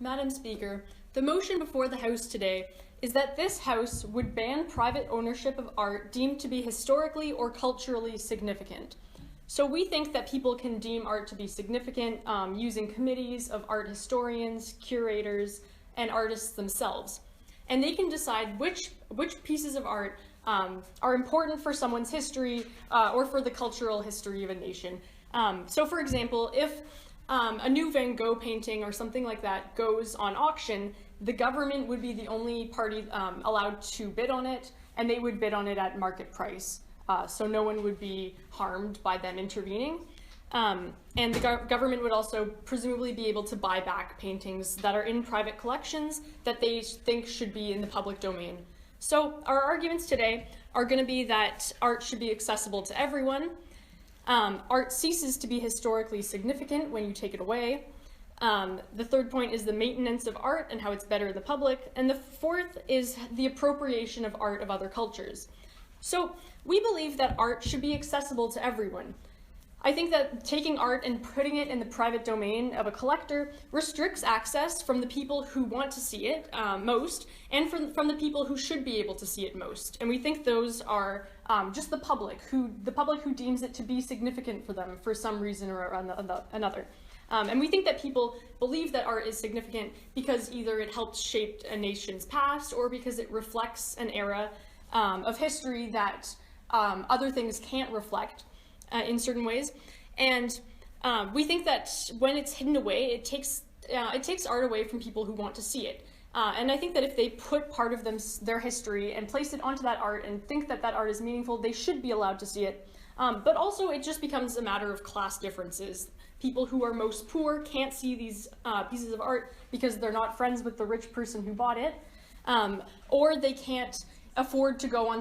Madam Speaker, the motion before the House today is that this House would ban private ownership of art deemed to be historically or culturally significant. So we think that people can deem art to be significant using committees of art historians, curators, and artists themselves. And they can decide which pieces of art are important for someone's history or for the cultural history of a nation. So for example, if a new Van Gogh painting or something like that goes on auction, the government would be the only party allowed to bid on it, and they would bid on it at market price. So no one would be harmed by them intervening. And the government would also presumably be able to buy back paintings that are in private collections that they think should be in the public domain. So our arguments today are going to be that art should be accessible to everyone. Art ceases to be historically significant when you take it away. The third point is the maintenance of art and how it's better in the public. And the fourth is the appropriation of art of other cultures. So we believe that art should be accessible to everyone. I think that taking art and putting it in the private domain of a collector restricts access from the people who want to see it most, and from the people who should be able to see it most. And we think those are just the public who deems it to be significant for them for some reason or another. And we think that people believe that art is significant because either it helps shape a nation's past or because it reflects an era of history that other things can't reflect in certain ways. And we think that when it's hidden away, it takes art away from people who want to see it. And I think that if they put part of their history and place it onto that art and think that that art is meaningful, they should be allowed to see it. But also it just becomes a matter of class differences. People who are most poor can't see these pieces of art because they're not friends with the rich person who bought it, or they can't afford to go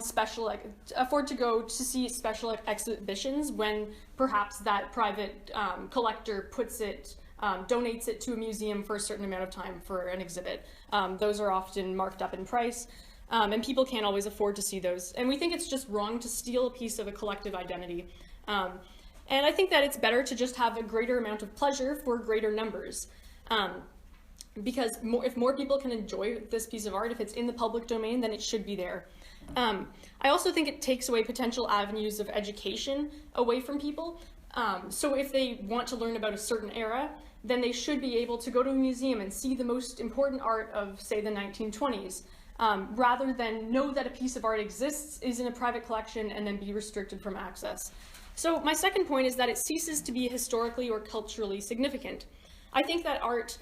to see special exhibitions when perhaps that private collector donates it to a museum for a certain amount of time for an exhibit. Those are often marked up in price, and people can't always afford to see those. And we think it's just wrong to steal a piece of a collective identity. And I think that it's better to just have a greater amount of pleasure for greater numbers. Because if more people can enjoy this piece of art, if it's in the public domain, then it should be there. I also think it takes away potential avenues of education away from people. So if they want to learn about a certain era, then they should be able to go to a museum and see the most important art of, say, the 1920s, rather than know that a piece of art exists, is in a private collection, and then be restricted from access. So my second point is that it ceases to be historically or culturally significant. I think that art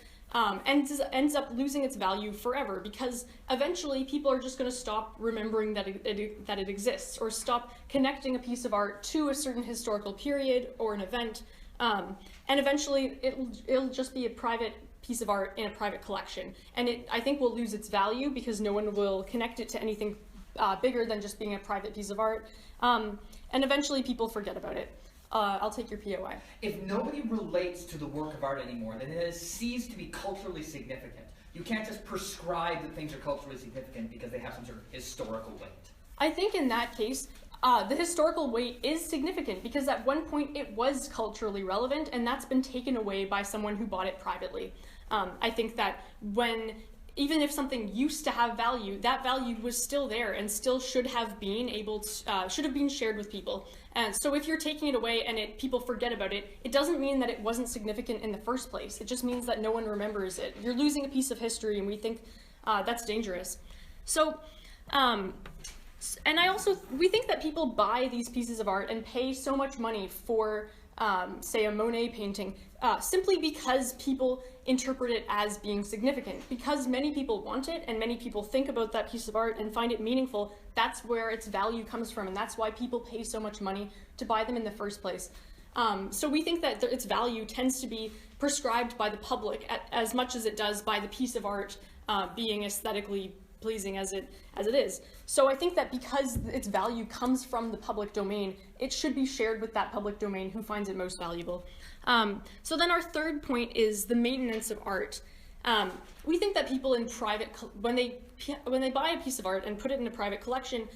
ends up losing its value forever because eventually people are just going to stop remembering that it exists, or stop connecting a piece of art to a certain historical period or an event, and eventually it'll just be a private piece of art in a private collection, and I think will lose its value because no one will connect it to anything bigger than just being a private piece of art, and eventually people forget about it. I'll take your POI. If nobody relates to the work of art anymore, then it has ceased to be culturally significant. You can't just prescribe that things are culturally significant because they have some sort of historical weight. I think in that case, the historical weight is significant because at one point it was culturally relevant, and that's been taken away by someone who bought it privately. I think that even if something used to have value, that value was still there and still should have been shared with people. And so if you're taking it away and people forget about it, it doesn't mean that it wasn't significant in the first place. It just means that no one remembers it. You're losing a piece of history, and we think that's dangerous. So, we think that people buy these pieces of art and pay so much money for, say, a Monet painting, simply because people interpret it as being significant. Because many people want it and many people think about that piece of art and find it meaningful, that's where its value comes from, and that's why people pay so much money to buy them in the first place. So we think that its value tends to be prescribed by the public as much as it does by the piece of art being aesthetically pleasing as it is. So I think that because its value comes from the public domain, it should be shared with that public domain who finds it most valuable. So then our third point is the maintenance of art. We think that people in when they buy a piece of art and put it in a private collection,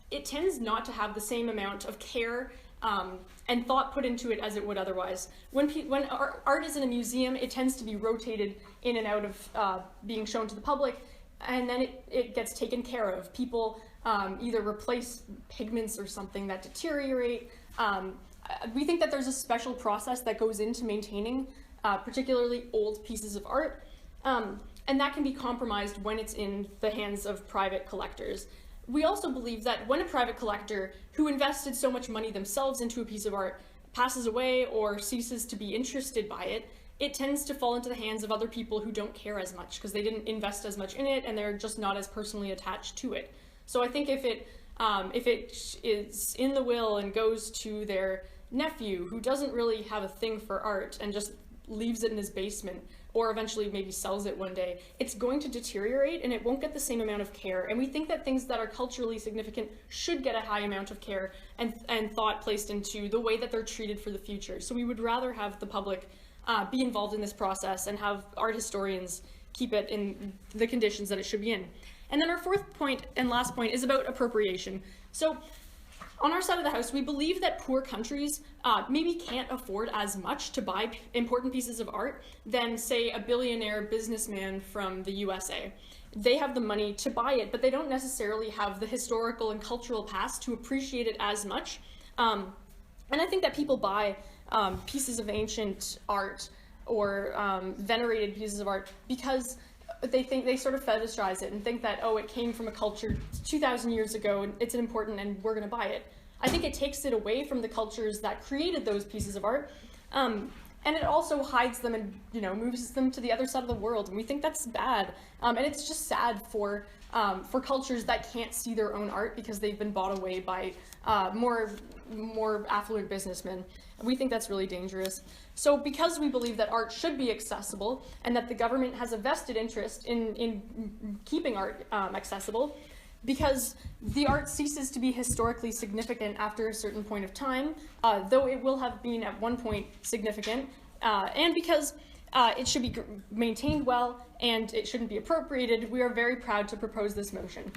it tends not to have the same amount of care and thought put into it as it would otherwise. When art is in a museum, it tends to be rotated in and out of being shown to the public, and then it gets taken care of. People either replace pigments or something that deteriorate. We think that there's a special process that goes into maintaining particularly old pieces of art, and that can be compromised when it's in the hands of private collectors. We also believe that when a private collector who invested so much money themselves into a piece of art passes away or ceases to be interested by it, it tends to fall into the hands of other people who don't care as much because they didn't invest as much in it and they're just not as personally attached to it. So I think if it is in the will and goes to their nephew who doesn't really have a thing for art and just leaves it in his basement, or eventually maybe sells it one day, it's going to deteriorate and it won't get the same amount of care. And we think that things that are culturally significant should get a high amount of care and thought placed into the way that they're treated for the future. So we would rather have the public be involved in this process and have art historians keep it in the conditions that it should be in. And then our fourth point and last point is about appropriation. So on our side of the house, we believe that poor countries maybe can't afford as much to buy important pieces of art than, say, a billionaire businessman from the USA. They have the money to buy it, but they don't necessarily have the historical and cultural past to appreciate it as much. And I think that people buy pieces of ancient art or venerated pieces of art because they sort of fetishize it and think that, oh, it came from a culture 2,000 years ago and it's important and we're going to buy it. I think it takes it away from the cultures that created those pieces of art, and it also hides them and moves them to the other side of the world, and we think that's bad. And it's just sad for cultures that can't see their own art because they've been bought away by more affluent businessmen. We think that's really dangerous. So because we believe that art should be accessible and that the government has a vested interest in keeping art accessible, because the art ceases to be historically significant after a certain point of time, though it will have been at one point significant, and because it should be maintained well and it shouldn't be appropriated, we are very proud to propose this motion.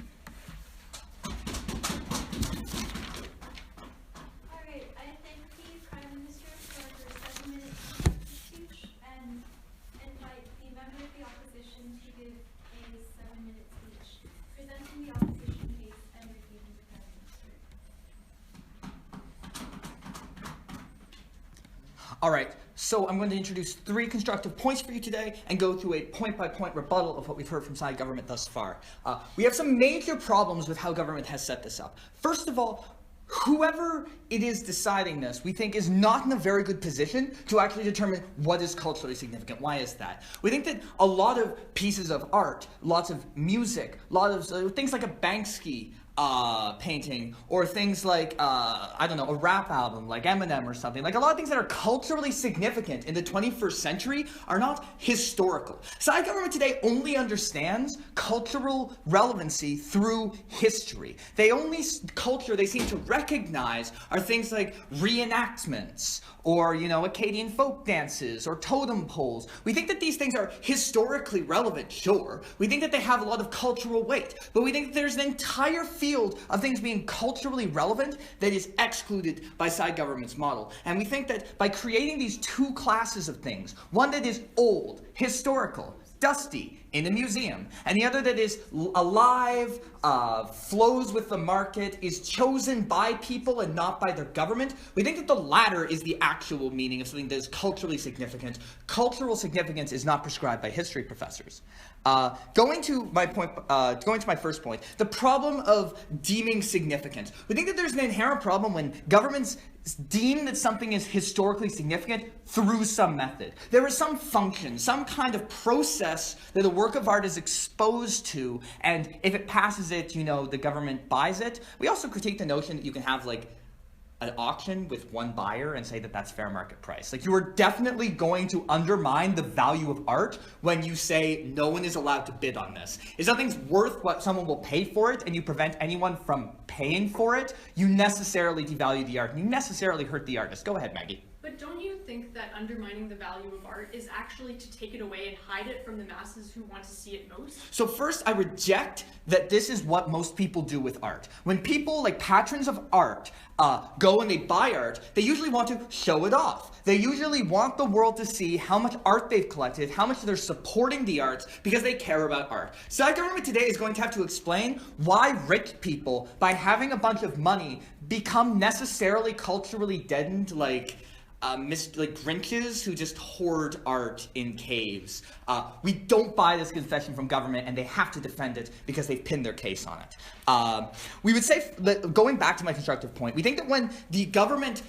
All right, so I'm going to introduce 3 constructive points for you today and go through a point-by-point rebuttal of what we've heard from side government thus far. We have some major problems with how government has set this up. First of all, whoever it is deciding this, we think is not in a very good position to actually determine what is culturally significant. Why is that? We think that a lot of pieces of art, lots of music, a lot of things like a Banksy painting, or things like, I don't know, a rap album like Eminem or something. Like a lot of things that are culturally significant in the 21st century are not historical. Side government today only understands cultural relevancy through history. The only culture they seem to recognize are things like reenactments, or, Acadian folk dances, or totem poles. We think that these things are historically relevant, sure. We think that they have a lot of cultural weight, but we think that there's an entire field of things being culturally relevant that is excluded by side government's model. And we think that by creating these 2 classes of things, one that is old, historical, dusty, in a museum, and the other that is alive, flows with the market, is chosen by people and not by their government, we think that the latter is the actual meaning of something that is culturally significant. Cultural significance is not prescribed by history professors. Going to my first point, the problem of deeming significant. We think that there's an inherent problem when governments deem that something is historically significant through some method. There is some function, some kind of process that a work of art is exposed to, and if it passes it, the government buys it. We also critique the notion that you can have an auction with one buyer and say that that's fair market price. You are definitely going to undermine the value of art when you say no one is allowed to bid on this. If something's worth what someone will pay for it and you prevent anyone from paying for it, you necessarily devalue the art and you necessarily hurt the artist. Go ahead, Maggie. But don't you think that undermining the value of art is actually to take it away and hide it from the masses who want to see it most? So first, I reject that this is what most people do with art. When people, like patrons of art, go and they buy art, they usually want to show it off. They usually want the world to see how much art they've collected, how much they're supporting the arts because they care about art. So our government today is going to have to explain why rich people, by having a bunch of money, become necessarily culturally deadened, like Grinches who just hoard art in caves. We don't buy this confession from government, and they have to defend it because they've pinned their case on it. We would say, going back to my constructive point, we think that when the government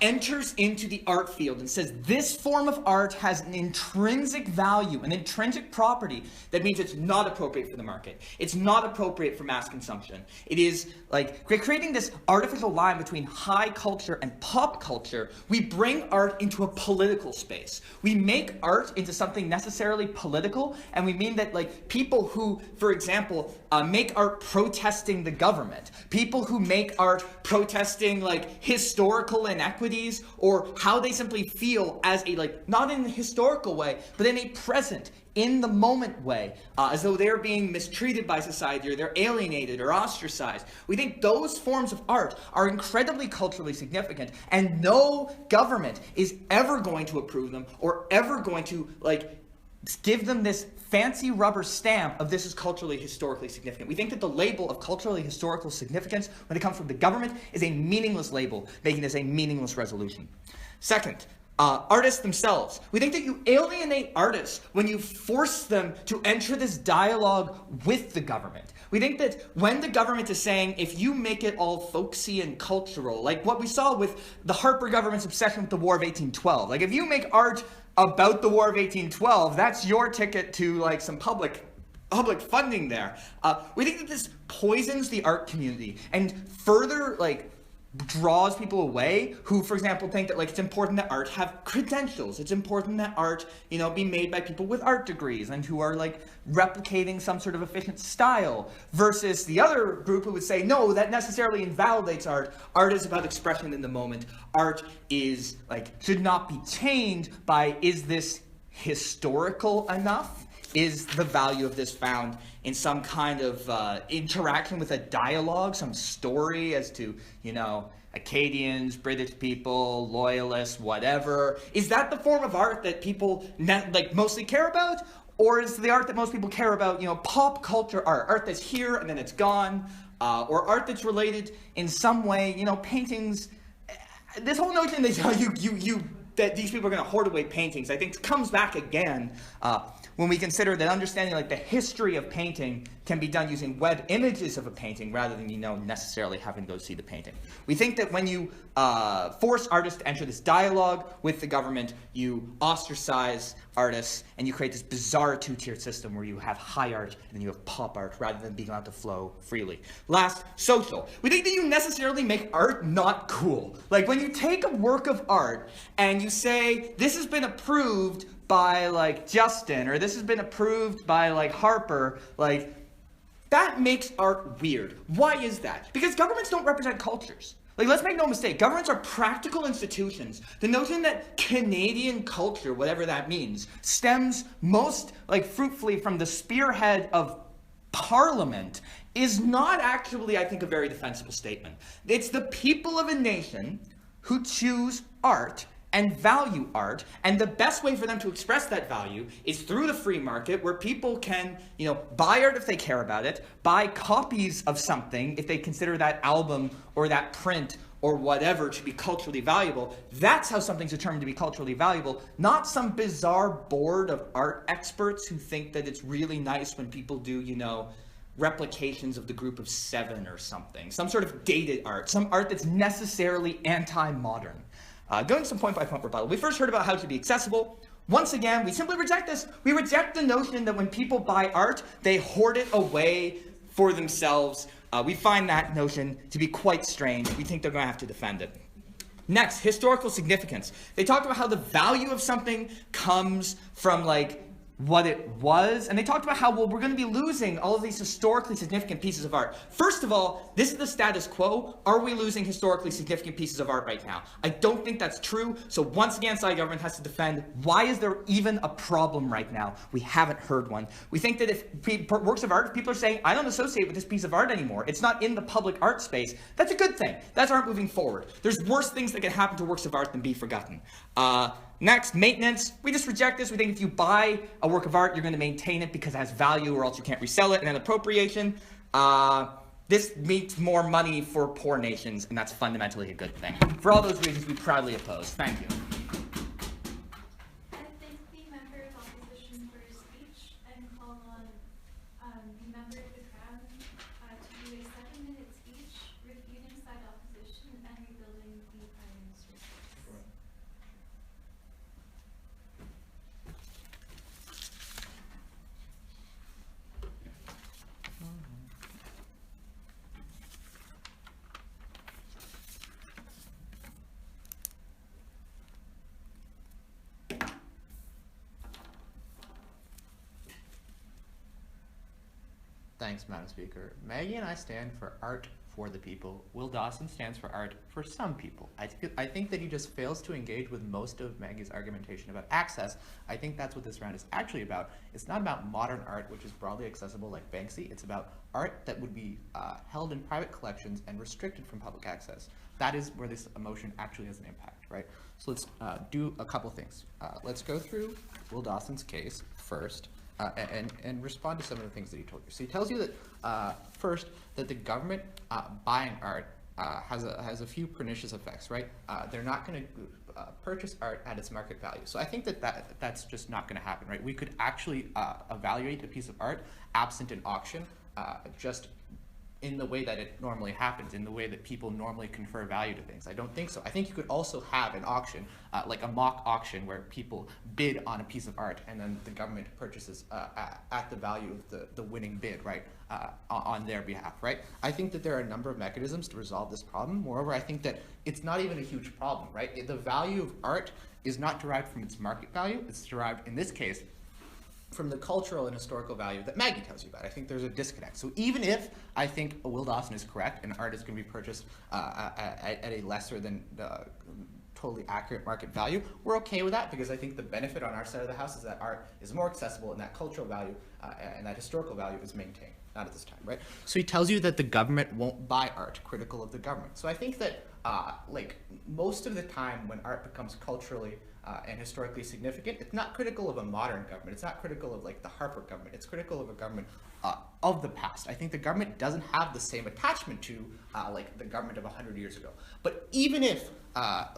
enters into the art field and says this form of art has an intrinsic value, an intrinsic property, that means it's not appropriate for the market. It's not appropriate for mass consumption. It is like creating this artificial line between high culture and pop culture. We bring art into a political space. We make art into something necessarily political, and we mean that like people who, for example, make art protesting the government, people who make art protesting like historical inequities or how they simply feel as a, like, not in a historical way, but in a present, in the moment way, as though they're being mistreated by society or they're alienated or ostracized. We think those forms of art are incredibly culturally significant, and no government is ever going to approve them or ever going to like give them this fancy rubber stamp of this is culturally historically significant. We think that the label of culturally historical significance when it comes from the government is a meaningless label, making this a meaningless resolution. Second, artists themselves. We think that you alienate artists when you force them to enter this dialogue with the government. We think that when the government is saying, if you make it all folksy and cultural, like what we saw with the Harper government's obsession with the War of 1812, like if you make art about the War of 1812, that's your ticket to like some public funding there. We think that this poisons the art community and further like draws people away who, for example, think that like it's important that art have credentials. It's important that art, you know, be made by people with art degrees and who are like replicating some sort of efficient style, versus the other group who would say, no, that necessarily invalidates art. Art is about expression in the moment. Art is like, should not be chained by, is this historical enough? Is the value of this found in some kind of interaction with a dialogue, some story as to, you know, Acadians, British people, loyalists, whatever? Is that the form of art that people like mostly care about? Or is the art that most people care about, you know, pop culture art, art that's here and then it's gone, or art that's related in some way, you know, paintings? This whole notion that that these people are going to hoard away paintings, I think comes back again when we consider that understanding like the history of painting can be done using web images of a painting rather than, you know, necessarily having to go see the painting. We think that when you force artists to enter this dialogue with the government, you ostracize artists and you create this bizarre two-tiered system where you have high art and then you have pop art rather than being allowed to flow freely. Last, social. We think that you necessarily make art not cool. Like when you take a work of art and you say, this has been approved by like Justin, or this has been approved by like Harper, like that makes art weird. Why is that? Because governments don't represent cultures. Like, let's make no mistake, governments are practical institutions. The notion that Canadian culture, whatever that means, stems most like fruitfully from the spearhead of Parliament is not actually, I think, a very defensible statement. It's the people of a nation who choose art and value art, and the best way for them to express that value is through the free market, where people can, you know, buy art if they care about it, buy copies of something if they consider that album or that print or whatever to be culturally valuable. That's how something's determined to be culturally valuable, not some bizarre board of art experts who think that it's really nice when people do, you know, replications of the Group of Seven or something, some sort of dated art, some art that's necessarily anti-modern. Going to some point-by-point rebuttal. We first heard about how it should be accessible. Once again, we simply reject this. We reject the notion that when people buy art, they hoard it away for themselves. We find that notion to be quite strange. We think they're going to have to defend it. Next, historical significance. They talked about how the value of something comes from, like, what it was, and they talked about how, well, we're going to be losing all of these historically significant pieces of art. First of all, this is the status quo. Are we losing historically significant pieces of art right now? I don't think that's true, so once again, Saudi government has to defend, why is there even a problem right now? We haven't heard one. We think that if works of art, if people are saying, I don't associate with this piece of art anymore, it's not in the public art space, that's a good thing. That's art moving forward. There's worse things that can happen to works of art than be forgotten. Next, maintenance. We just reject this. We think if you buy a work of art, you're going to maintain it because it has value or else you can't resell it. And then appropriation. This means more money for poor nations, and that's fundamentally a good thing. For all those reasons, we proudly oppose. Thank you. I thank the member of opposition for his speech and call on the member of the Crown to do a 7-minute speech refuting side opposition and rebuilding the Prime Minister's case. Thanks, Madam Speaker. Maggie and I stand for art for the people. Will Dawson stands for art for some people. I think that he just fails to engage with most of Maggie's argumentation about access. I think that's what this round is actually about. It's not about modern art, which is broadly accessible like Banksy. It's about art that would be held in private collections and restricted from public access. That is where this motion actually has an impact, right? So let's do a couple things. Let's go through Will Dawson's case first. And respond to some of the things that he told you. So he tells you that first that the government buying art has a few pernicious effects, right? They're not going to purchase art at its market value. So I think that's just not going to happen, right? We could actually evaluate a piece of art absent an auction, just in the way that it normally happens, in the way that people normally confer value to things. I don't think so. I think you could also have an auction, like a mock auction, where people bid on a piece of art and then the government purchases at the value of the winning bid, right, on their behalf, right? I think that there are a number of mechanisms to resolve this problem. Moreover, I think that it's not even a huge problem, right? The value of art is not derived from its market value. It's derived, in this case, from the cultural and historical value that Maggie tells you about. I think there's a disconnect. So even if I think Will Dawson is correct and art is going to be purchased at a lesser than totally accurate market value, we're okay with that because I think the benefit on our side of the house is that art is more accessible and that cultural value and that historical value is maintained. Not at this time, right? So he tells you that the government won't buy art, critical of the government. So I think that like most of the time when art becomes culturally and historically significant, it's not critical of a modern government. It's not critical of like the Harper government. It's critical of a government of the past. I think the government doesn't have the same attachment to like the government of 100 years ago. But even if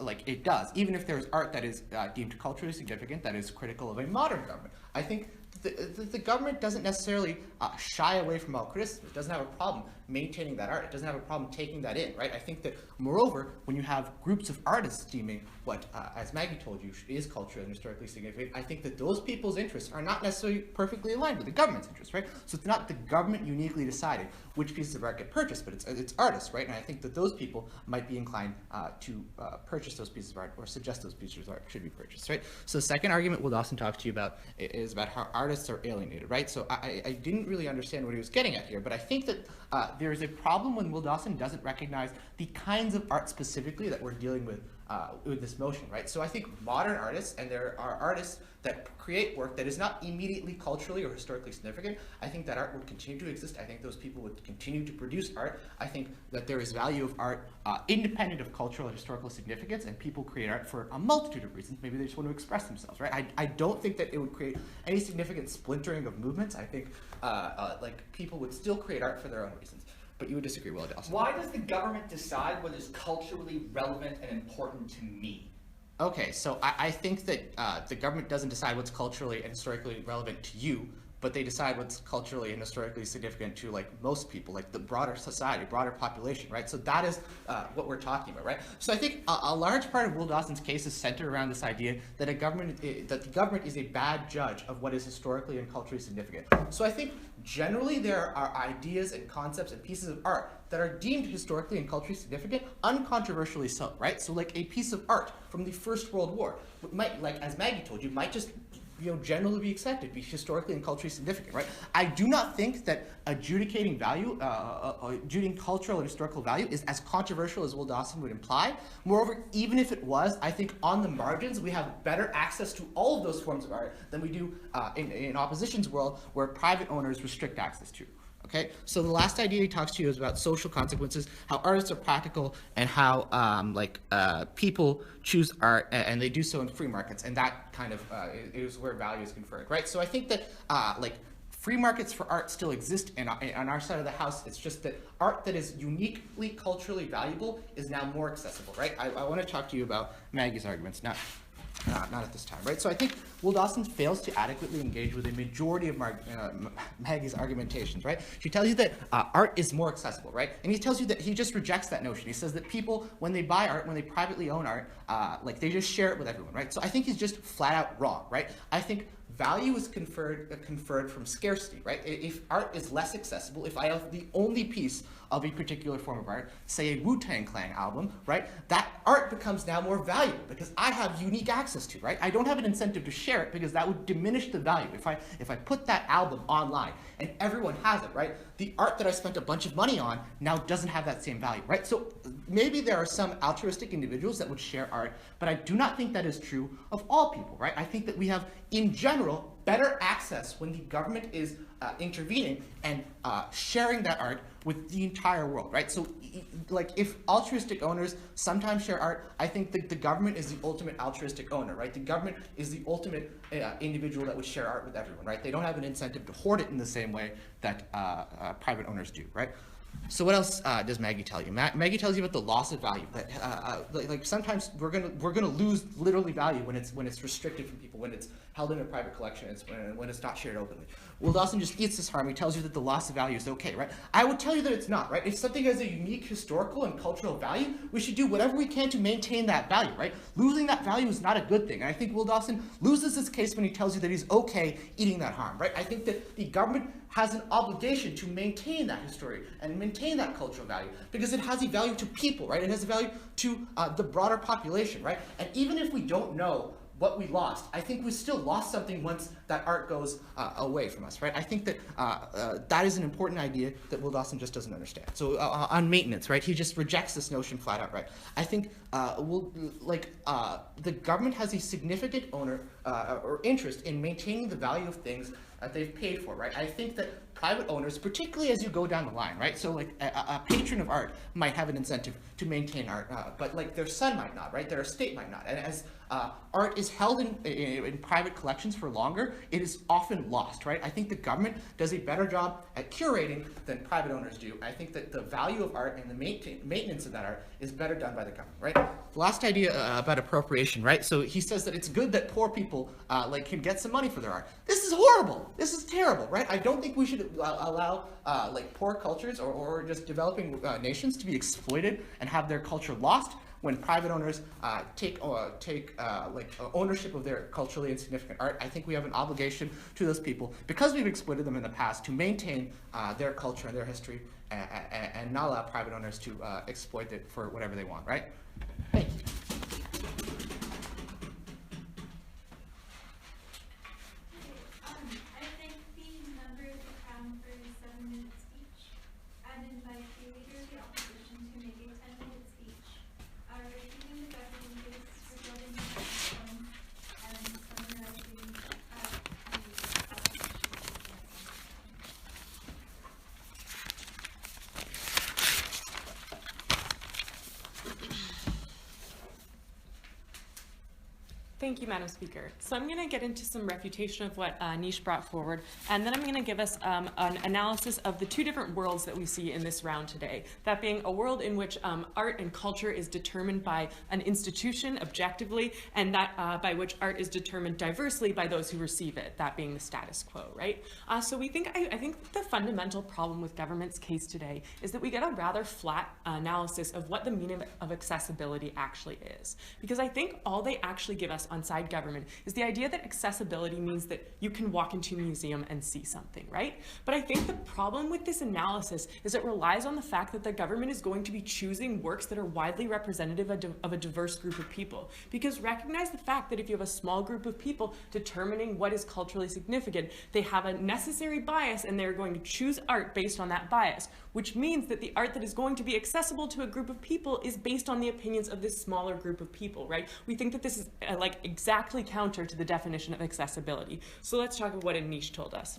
like it does, even if there's art that is deemed culturally significant, that is critical of a modern government, I think the government doesn't necessarily shy away from all criticism. It doesn't have a problem maintaining that art. It doesn't have a problem taking that in, right? I think that, moreover, when you have groups of artists deeming what, as Maggie told you, is culturally and historically significant, I think that those people's interests are not necessarily perfectly aligned with the government's interests, right? So it's not the government uniquely deciding which pieces of art get purchased, but it's artists, right? And I think that those people might be inclined to purchase those pieces of art or suggest those pieces of art should be purchased, right? So the second argument Will Dawson talked to you about is about how artists are alienated, right? So I didn't really understand what he was getting at here, but I think that there is a problem when Will Dawson doesn't recognize the kinds of art specifically that we're dealing with this motion, right? So I think modern artists, and there are artists that create work that is not immediately culturally or historically significant, I think that art would continue to exist. I think those people would continue to produce art. I think that there is value of art independent of cultural and historical significance, and people create art for a multitude of reasons. Maybe they just want to express themselves, right? I don't think that it would create any significant splintering of movements. I think like people would still create art for their own reasons. But you would disagree, Will Dawson. Why does the government decide what is culturally relevant and important to me? Okay, so I think that the government doesn't decide what's culturally and historically relevant to you, but they decide what's culturally and historically significant to like most people, like the broader society, broader population, right? So that is what we're talking about, right? So I think a large part of Will Dawson's case is centered around this idea that the government is a bad judge of what is historically and culturally significant. So I think generally there are ideas and concepts and pieces of art that are deemed historically and culturally significant, uncontroversially so, right? So like a piece of art from the First World War might, like as Maggie told you, might just generally be accepted, be historically and culturally significant, right? I do not think that adjudicating value, adjudicating cultural and historical value is as controversial as Will Dawson would imply. Moreover, even if it was, I think on the margins we have better access to all of those forms of art than we do in opposition's world, where private owners restrict access to. Okay, so the last idea he talks to you is about social consequences, how artists are practical, and how people choose art, and they do so in free markets, and that kind of is where value is conferred, right? So I think that free markets for art still exist on our side of the house. It's just that art that is uniquely culturally valuable is now more accessible, right? I want to talk to you about Maggie's arguments now. Not at this time, right? So I think Will Dawson fails to adequately engage with a majority of Maggie's argumentations, right? She tells you that art is more accessible, right? And he tells you that he just rejects that notion. He says that people, when they buy art, when they privately own art, they just share it with everyone, right? So I think he's just flat out wrong, right? I think value is conferred from scarcity, right? If art is less accessible, if I have the only piece of a particular form of art, say a Wu-Tang Clan album, right? That art becomes now more valuable because I have unique access to, right? I don't have an incentive to share it because that would diminish the value. If I put that album online and everyone has it, right? The art that I spent a bunch of money on now doesn't have that same value, right? So maybe there are some altruistic individuals that would share art, but I do not think that is true of all people, right? I think that we have, in general, better access when the government is intervening and sharing that art with the entire world, right? So, like, if altruistic owners sometimes share art, I think that the government is the ultimate altruistic owner, right? The government is the ultimate individual that would share art with everyone, right? They don't have an incentive to hoard it in the same way that private owners do, right? So what else does Maggie tell you? Maggie tells you about the loss of value. That like sometimes we're gonna lose literally value when it's restricted from people, when it's held in a private collection, when it's not shared openly. Will Dawson just eats this harm. He tells you that the loss of value is okay, right? I would tell you that it's not, right? If something has a unique historical and cultural value, we should do whatever we can to maintain that value, right? Losing that value is not a good thing. And I think Will Dawson loses his case when he tells you that he's okay eating that harm, right? I think that the government has an obligation to maintain that history and maintain that cultural value because it has a value to people, right? It has a value to the broader population, right? And even if we don't know what we lost, I think we still lost something once that art goes away from us, right? I think that that is an important idea that Will Dawson just doesn't understand. So on maintenance, right, he just rejects this notion flat out, right? I think the government has a significant owner or interest in maintaining the value of things that they've paid for, right? I think that private owners, particularly as you go down the line, right? So like a patron of art might have an incentive to maintain art, but like their son might not, right? Their estate might not. And as art is held in private collections for longer, it is often lost, right? I think the government does a better job at curating than private owners do. I think that the value of art and the maintenance of that art is better done by the government, right? The last idea about appropriation, right? So he says that it's good that poor people can get some money for their art. This is horrible. This is terrible, right? I don't think we should allow poor cultures or just developing nations to be exploited and have their culture lost when private owners take ownership of their culturally insignificant art. I think we have an obligation to those people, because we've exploited them in the past, to maintain their culture and their history and not allow private owners to exploit it for whatever they want, right? Thank you. I thank the member of the Crown for 7 minutes speech and invite the leader of the opposition to make a 10-minute speech, repeating the representatives regarding the platform and summarizing the Thank you, Madam Speaker. So I'm going to get into some refutation of what Nish brought forward, and then I'm going to give us an analysis of the two different worlds that we see in this round today. That being a world in which art and culture is determined by an institution objectively, and that by which art is determined diversely by those who receive it, that being the status quo, right? So I think the fundamental problem with government's case today is that we get a rather flat analysis of what the meaning of accessibility actually is. Because I think all they actually give us on on side government is the idea that accessibility means that you can walk into a museum and see something, right? But I think the problem with this analysis is it relies on the fact that the government is going to be choosing works that are widely representative of a diverse group of people. Because recognize the fact that if you have a small group of people determining what is culturally significant, they have a necessary bias and they're going to choose art based on that bias, which means that the art that is going to be accessible to a group of people is based on the opinions of this smaller group of people, right? We think that this is like exactly counter to the definition of accessibility. So let's talk about what Anish told us.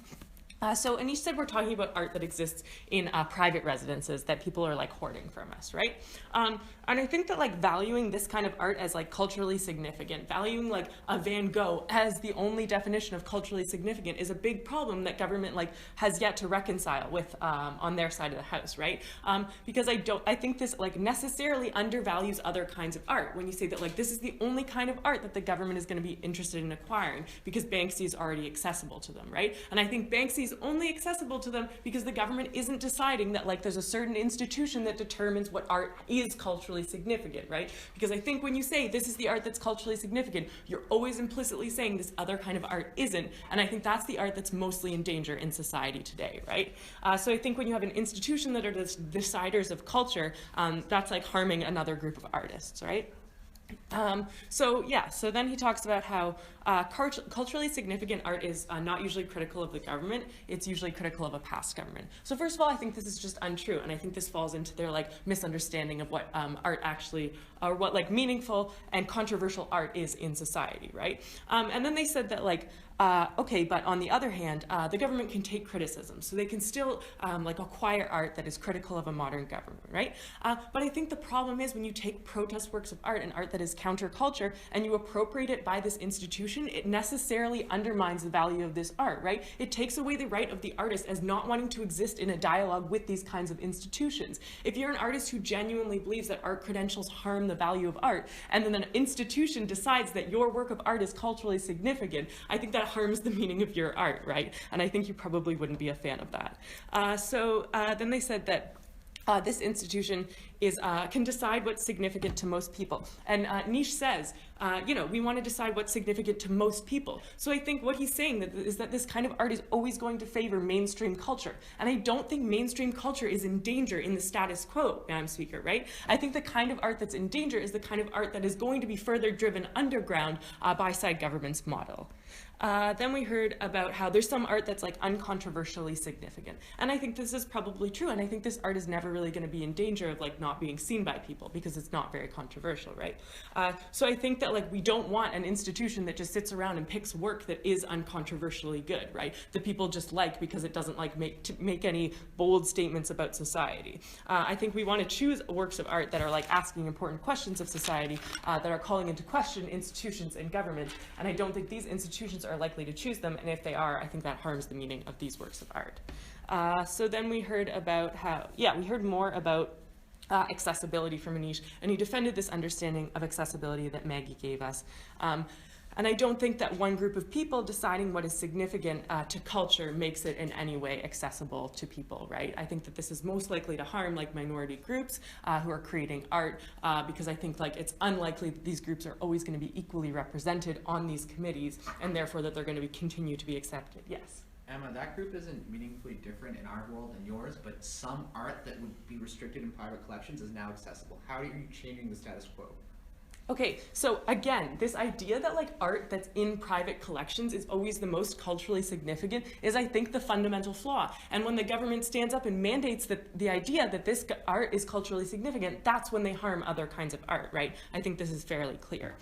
So Anish said we're talking about art that exists in private residences that people are like hoarding from us, right? And I think that like valuing this kind of art as like culturally significant, valuing like a Van Gogh as the only definition of culturally significant is a big problem that government like has yet to reconcile with on their side of the house, right? Because I think this like necessarily undervalues other kinds of art when you say that like this is the only kind of art that the government is going to be interested in acquiring because Banksy is already accessible to them, right? And I think Banksy is only accessible to them because the government isn't deciding that like there's a certain institution that determines what art is culturally significant, right? Because I think when you say this is the art that's culturally significant, you're always implicitly saying this other kind of art isn't, and I think that's the art that's mostly in danger in society today, right? So I think when you have an institution that are the deciders of culture, that's like harming another group of artists, right? So then he talks about how culturally significant art is not usually critical of the government, it's usually critical of a past government. So first of all, I think this is just untrue, and I think this falls into their like misunderstanding of what art actually, or what like meaningful and controversial art is in society, right? And then they said that like, okay, but on the other hand, the government can take criticism, so they can still like acquire art that is critical of a modern government, right? But I think the problem is when you take protest works of art and art that is counterculture and you appropriate it by this institution, it necessarily undermines the value of this art, right? It takes away the right of the artist as not wanting to exist in a dialogue with these kinds of institutions. If you're an artist who genuinely believes that art credentials harm the value of art, and then an institution decides that your work of art is culturally significant, I think that harms the meaning of your art, right? And I think you probably wouldn't be a fan of that. Then they said that this institution can decide what's significant to most people. And Nish says, we want to decide what's significant to most people. So I think what he's saying is that this kind of art is always going to favor mainstream culture. And I don't think mainstream culture is in danger in the status quo, Madam Speaker, right? I think the kind of art that's in danger is the kind of art that is going to be further driven underground by side government's model. Then we heard about how there's some art that's like uncontroversially significant. And I think this is probably true. And I think this art is never really going to be in danger of like not being seen by people because it's not very controversial, right? So I think that like we don't want an institution that just sits around and picks work that is uncontroversially good, right? That people just like because it doesn't like make any bold statements about society. I think we want to choose works of art that are like asking important questions of society, that are calling into question institutions and government. And I don't think these institutions are likely to choose them, and if they are, I think that harms the meaning of these works of art. So then we heard about we heard more about accessibility from Anish, and he defended this understanding of accessibility that Maggie gave us. And I don't think that one group of people deciding what is significant to culture makes it in any way accessible to people, right? I think that this is most likely to harm like minority groups who are creating art, because I think like it's unlikely that these groups are always going to be equally represented on these committees, and therefore that they're going to continue to be accepted. Yes? Emma, that group isn't meaningfully different in our world than yours, but some art that would be restricted in private collections is now accessible. How are you changing the status quo? Okay, so again, this idea that like art that's in private collections is always the most culturally significant is, I think, the fundamental flaw. And when the government stands up and mandates that the idea that this art is culturally significant, that's when they harm other kinds of art, right? I think this is fairly clear.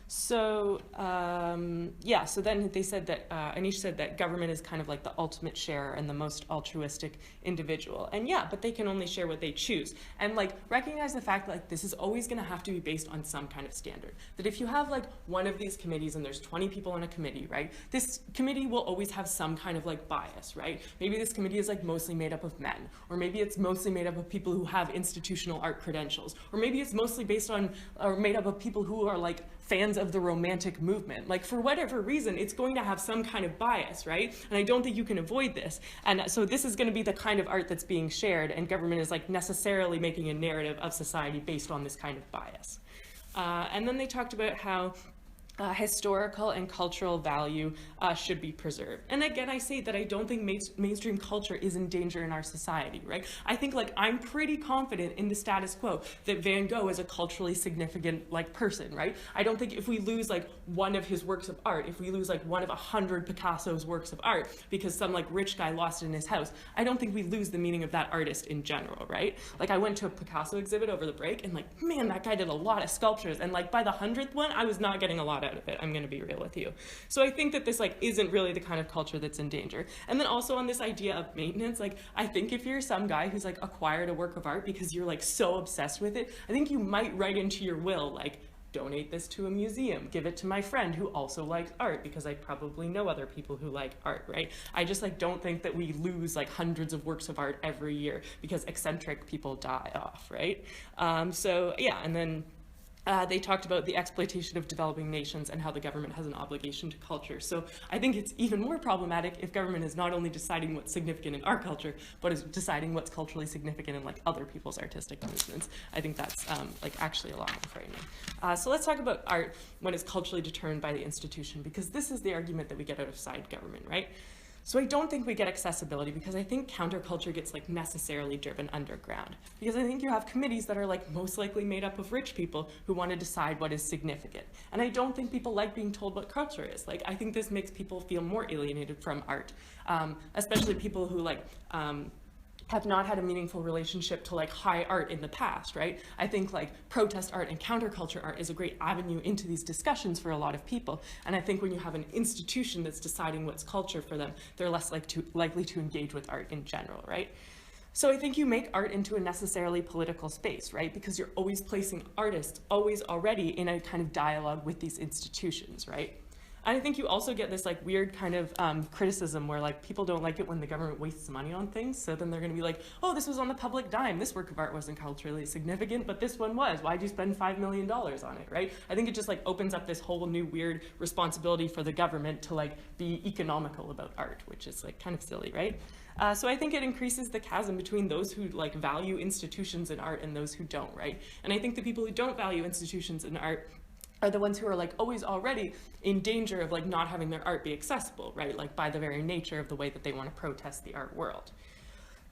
So then they said that, Anish said that government is kind of like the ultimate sharer and the most altruistic individual. And yeah, but they can only share what they choose. And like recognize the fact that like this is always gonna have to be based on some kind of standard. That if you have like one of these committees and there's 20 people on a committee, right? This committee will always have some kind of like bias, right? Maybe this committee is like mostly made up of men, or maybe it's mostly made up of people who have institutional art credentials, or maybe it's mostly based on, or made up of people who are like fans of the Romantic movement. Like for whatever reason, it's going to have some kind of bias, right? And I don't think you can avoid this. And so this is going to be the kind of art that's being shared, and government is like necessarily making a narrative of society based on this kind of bias. And then they talked about how historical and cultural value should be preserved. And again, I say that I don't think mainstream culture is in danger in our society, right? I think like I'm pretty confident in the status quo that Van Gogh is a culturally significant like person, right? I don't think if we lose like one of his works of art, if we lose like one of 100 Picasso's works of art because some like rich guy lost it in his house, I don't think we lose the meaning of that artist in general, right? Like I went to a Picasso exhibit over the break and like, man, that guy did a lot of sculptures, and like by the 100th one, I was not getting a lot out of it. I'm going to be real with you. So I think that this like isn't really the kind of culture that's in danger. And then also on this idea of maintenance, like I think if you're some guy who's like acquired a work of art because you're like so obsessed with it, I think you might write into your will like, donate this to a museum, give it to my friend who also likes art, because I probably know other people who like art, right? I just like don't think that we lose like hundreds of works of art every year because eccentric people die off, right? So yeah, and then they talked about the exploitation of developing nations and how the government has an obligation to culture. So I think it's even more problematic if government is not only deciding what's significant in our culture, but is deciding what's culturally significant in like other people's artistic movements. I think that's like actually a lot more frightening. So let's talk about art when it's culturally determined by the institution, because this is the argument that we get out of side government, right? So I don't think we get accessibility because I think counterculture gets like necessarily driven underground, because I think you have committees that are like most likely made up of rich people who want to decide what is significant. And I don't think people like being told what culture is. Like I think this makes people feel more alienated from art, especially people who like have not had a meaningful relationship to like high art in the past, right? I think like protest art and counterculture art is a great avenue into these discussions for a lot of people. And I think when you have an institution that's deciding what's culture for them, they're less likely to engage with art in general, right? So I think you make art into a necessarily political space, right? Because you're always placing artists always already in a kind of dialogue with these institutions, right? And I think you also get this like weird kind of criticism where like people don't like it when the government wastes money on things. So then they're going to be like, oh, this was on the public dime. This work of art wasn't culturally significant, but this one was. Why'd you spend $5 million on it, right? I think it just like opens up this whole new weird responsibility for the government to like be economical about art, which is like kind of silly, right? So I think it increases the chasm between those who like value institutions in art and those who don't, right? And I think the people who don't value institutions in art are the ones who are like always already in danger of like not having their art be accessible, right? Like by the very nature of the way that they want to protest the art world.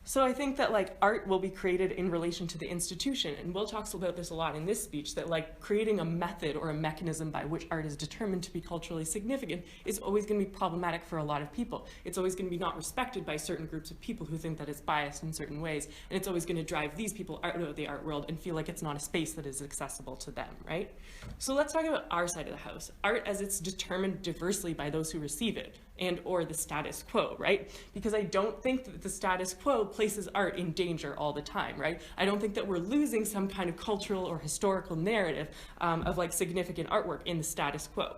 So I think that like art will be created in relation to the institution, and Will talks about this a lot in this speech, that like creating a method or a mechanism by which art is determined to be culturally significant is always going to be problematic for a lot of people. It's always going to be not respected by certain groups of people who think that it's biased in certain ways, and it's always going to drive these people out of the art world and feel like it's not a space that is accessible to them, right? So let's talk about our side of the house. Art as it's determined diversely by those who receive it, and or the status quo, right? Because I don't think that the status quo places art in danger all the time, right? I don't think that we're losing some kind of cultural or historical narrative of like significant artwork in the status quo.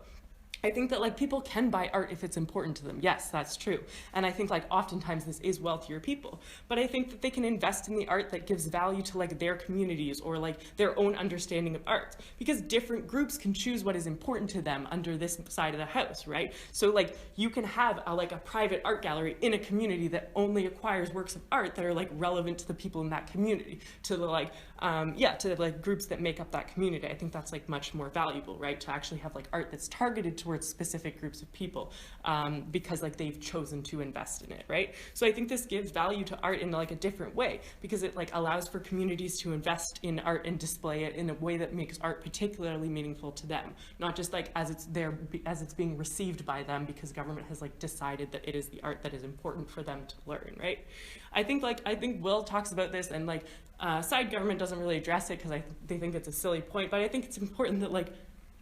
I think that like people can buy art if it's important to them. Yes, that's true. And I think like oftentimes this is wealthier people, but I think that they can invest in the art that gives value to like their communities or like their own understanding of art, because different groups can choose what is important to them under this side of the house, right? So like you can have like a private art gallery in a community that only acquires works of art that are like relevant to the people in that community, to the like to the like groups that make up that community. I think that's like much more valuable, right? To actually have like art that's targeted towards specific groups of people because like they've chosen to invest in it, right? So I think this gives value to art in like a different way, because it like allows for communities to invest in art and display it in a way that makes art particularly meaningful to them, not just like as it's being received by them because government has like decided that it is the art that is important for them to learn, right? I think Will talks about this, and like side government doesn't really address it because they think it's a silly point, but I think it's important that like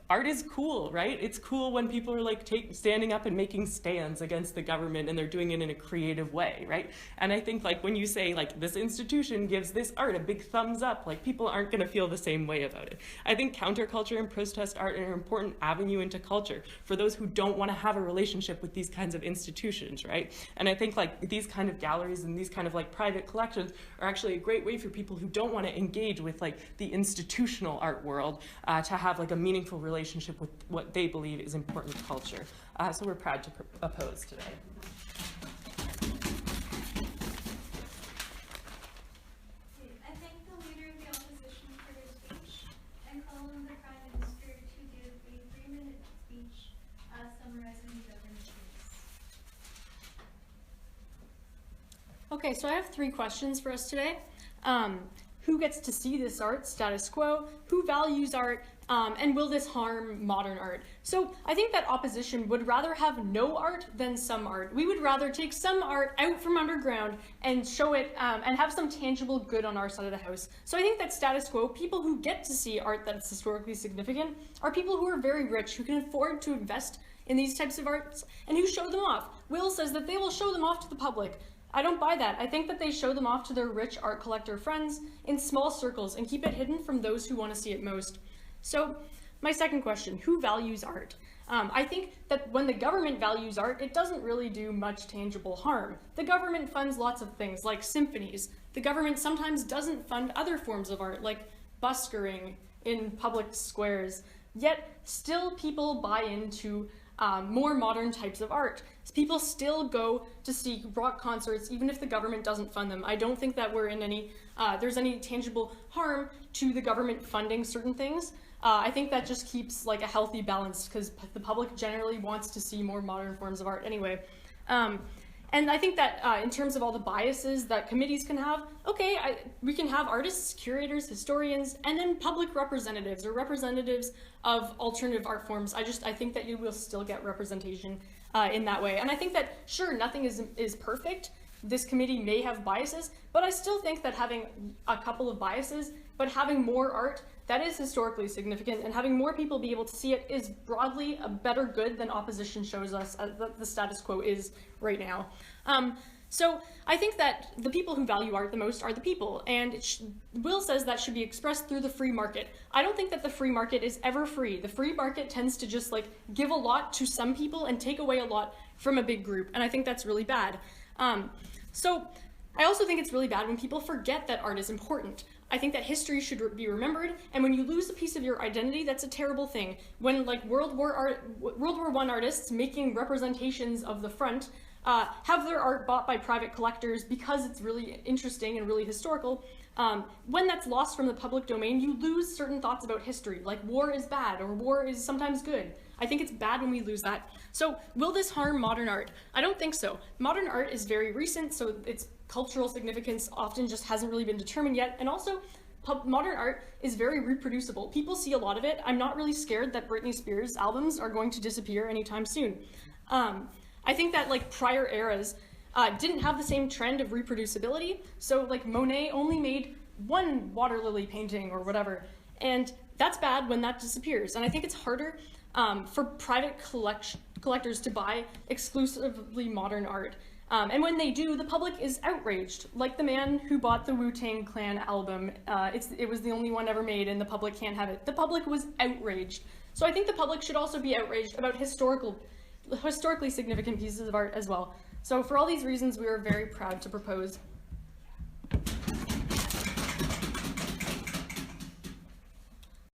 art is cool, right? It's cool when people are like standing up and making stands against the government, and they're doing it in a creative way, right? And I think like when you say like this institution gives this art a big thumbs up, like people aren't going to feel the same way about it. I think counterculture and protest art are an important avenue into culture for those who don't want to have a relationship with these kinds of institutions, right? And I think like these kind of galleries and these kind of like private collections are actually a great way for people who don't want to engage with like the institutional art world to have like a meaningful relationship with what they believe is important culture. So we're proud to oppose today. I thank the leader of the opposition for her speech and call on the Prime Minister to give a 3-minute speech summarizing the governor's views. Okay, so I have 3 questions for us today. Who gets to see this art, status quo? Who values art? And will this harm modern art? So I think that opposition would rather have no art than some art. We would rather take some art out from underground and show it and have some tangible good on our side of the house. So I think that status quo, people who get to see art that's historically significant, are people who are very rich, who can afford to invest in these types of arts, and who show them off. Will says that they will show them off to the public. I don't buy that. I think that they show them off to their rich art collector friends in small circles and keep it hidden from those who want to see it most. So my second question, who values art? I think that when the government values art, it doesn't really do much tangible harm. The government funds lots of things like symphonies. The government sometimes doesn't fund other forms of art like buskering in public squares. Yet still people buy into more modern types of art. People still go to see rock concerts even if the government doesn't fund them. I don't think that we're in any, there's any tangible harm to the government funding certain things. I think that just keeps like a healthy balance because the public generally wants to see more modern forms of art anyway. And I think that in terms of all the biases that committees can have, okay, we can have artists, curators, historians, and then public representatives or representatives of alternative art forms. I think that you will still get representation in that way. And I think that, sure, nothing is perfect. This committee may have biases, but I still think that having a couple of biases, but having more art that is historically significant and having more people be able to see it is broadly a better good than opposition shows us the status quo is right now. So I think that the people who value art the most are the people, and Will says that should be expressed through the free market. I don't think that the free market is ever free. The free market tends to just like give a lot to some people and take away a lot from a big group, and I think that's really bad. So I also think it's really bad when people forget that art is important. I think that history should be remembered, and when you lose a piece of your identity, that's a terrible thing. When like World War I artists making representations of the front have their art bought by private collectors because it's really interesting and really historical, when that's lost from the public domain, you lose certain thoughts about history, like war is bad or war is sometimes good. I think it's bad when we lose that. So will this harm modern art? I don't think so. Modern art is very recent, so its cultural significance often just hasn't really been determined yet. And also, modern art is very reproducible. People see a lot of it. I'm not really scared that Britney Spears albums are going to disappear anytime soon. I think that like prior eras didn't have the same trend of reproducibility. So like Monet only made one water lily painting or whatever. And that's bad when that disappears. And I think it's harder for private collectors to buy exclusively modern art. And when they do, the public is outraged. Like the man who bought the Wu-Tang Clan album, it was the only one ever made and the public can't have it. The public was outraged. So I think the public should also be outraged about historically significant pieces of art as well. So for all these reasons, we are very proud to propose